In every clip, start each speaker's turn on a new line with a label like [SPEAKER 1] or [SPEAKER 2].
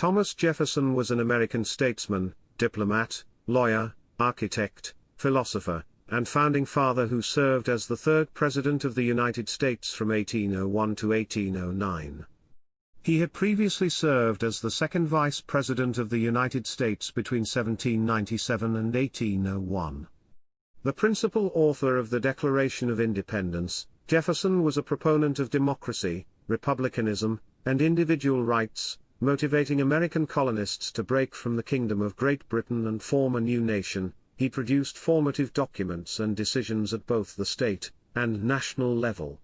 [SPEAKER 1] Thomas Jefferson was an American statesman, diplomat, lawyer, architect, philosopher, and founding father who served as the third President of the United States from 1801 to 1809. He had previously served as the second Vice President of the United States between 1797 and 1801. The principal author of the Declaration of Independence, Jefferson was a proponent of democracy, republicanism, and individual rights, motivating American colonists to break from the Kingdom of Great Britain and form a new nation. He produced formative documents and decisions at both the state and national level.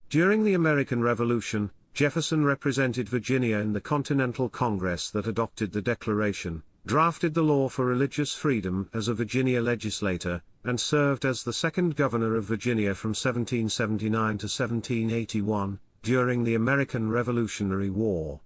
[SPEAKER 1] During the American Revolution, Jefferson represented Virginia in the Continental Congress that adopted the Declaration, drafted the law for religious freedom as a Virginia legislator, and served as the second governor of Virginia from 1779 to 1781, during the American Revolutionary War.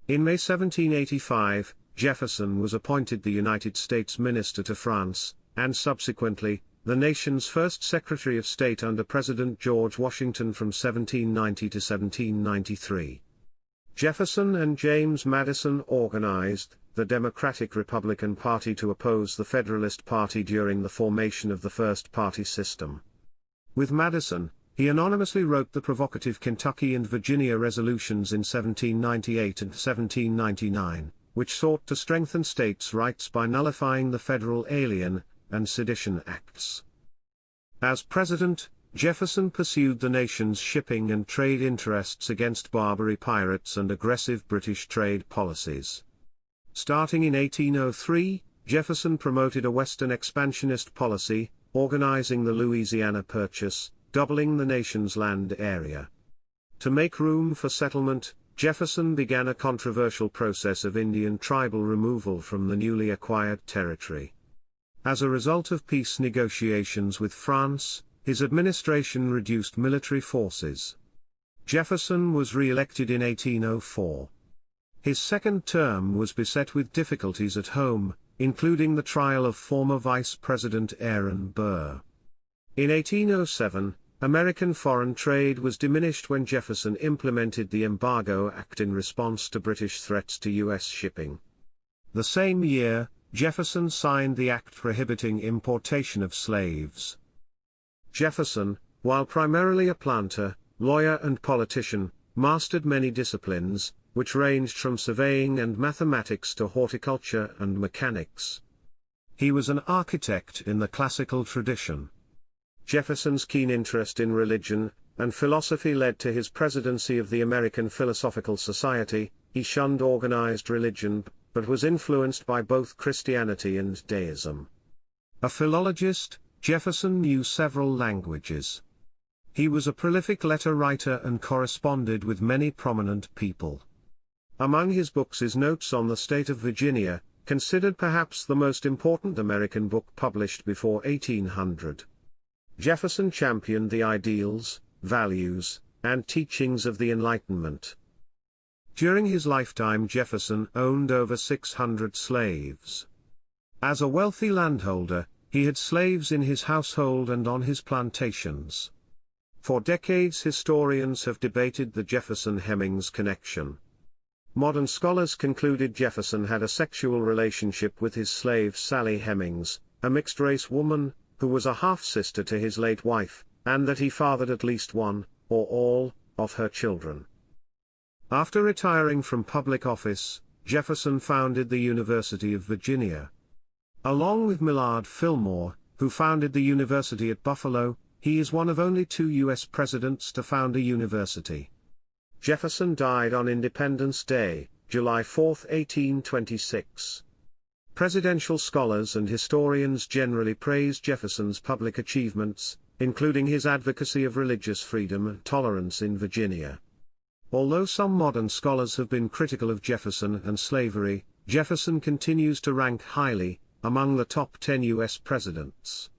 [SPEAKER 1] In May 1785, Jefferson was appointed the United States Minister to France, and subsequently, the nation's first Secretary of State under President George Washington from 1790 to 1793. Jefferson and James Madison organized the Democratic-Republican Party to oppose the Federalist Party during the formation of the first party system. With Madison, he anonymously wrote the provocative Kentucky and Virginia resolutions in 1798 and 1799. Which sought to strengthen states' rights by nullifying the Federal Alien and Sedition Acts. As president, Jefferson pursued the nation's shipping and trade interests against Barbary pirates and aggressive British trade policies. Starting in 1803, Jefferson promoted a Western expansionist policy, organizing the Louisiana Purchase, doubling the nation's land area. To make room for settlement, Jefferson began a controversial process of Indian tribal removal from the newly acquired territory. As a result of peace negotiations with France, his administration reduced military forces. Jefferson was re-elected in 1804. His second term was beset with difficulties at home, including the trial of former Vice President Aaron Burr. In 1807, American foreign trade was diminished when Jefferson implemented the Embargo Act in response to British threats to U.S. shipping. The same year, Jefferson signed the act prohibiting importation of slaves. Jefferson, while primarily a planter, lawyer and politician, mastered many disciplines, which ranged from surveying and mathematics to horticulture and mechanics. He was an architect in the classical tradition. Jefferson's keen interest in religion and philosophy led to his presidency of the American Philosophical Society. He shunned organized religion, but was influenced by both Christianity and deism. A philologist, Jefferson knew several languages. He was a prolific letter writer and corresponded with many prominent people. Among his books is Notes on the State of Virginia, considered perhaps the most important American book published before 1800. Jefferson championed the ideals, values, and teachings of the Enlightenment. During his lifetime, Jefferson owned over 600 slaves. As a wealthy landholder, he had slaves in his household and on his plantations. For decades, historians have debated the Jefferson-Hemings connection. Modern scholars concluded Jefferson had a sexual relationship with his slave Sally Hemings, a mixed-race woman, who was a half-sister to his late wife, and that he fathered at least one, or all, of her children. After retiring from public office, Jefferson founded the University of Virginia. Along with Millard Fillmore, who founded the university at Buffalo, he is one of only 2 U.S. presidents to found a university. Jefferson died on Independence Day, July 4, 1826. Presidential scholars and historians generally praise Jefferson's public achievements, including his advocacy of religious freedom and tolerance in Virginia. Although some modern scholars have been critical of Jefferson and slavery, Jefferson continues to rank highly among the top 10 U.S. presidents.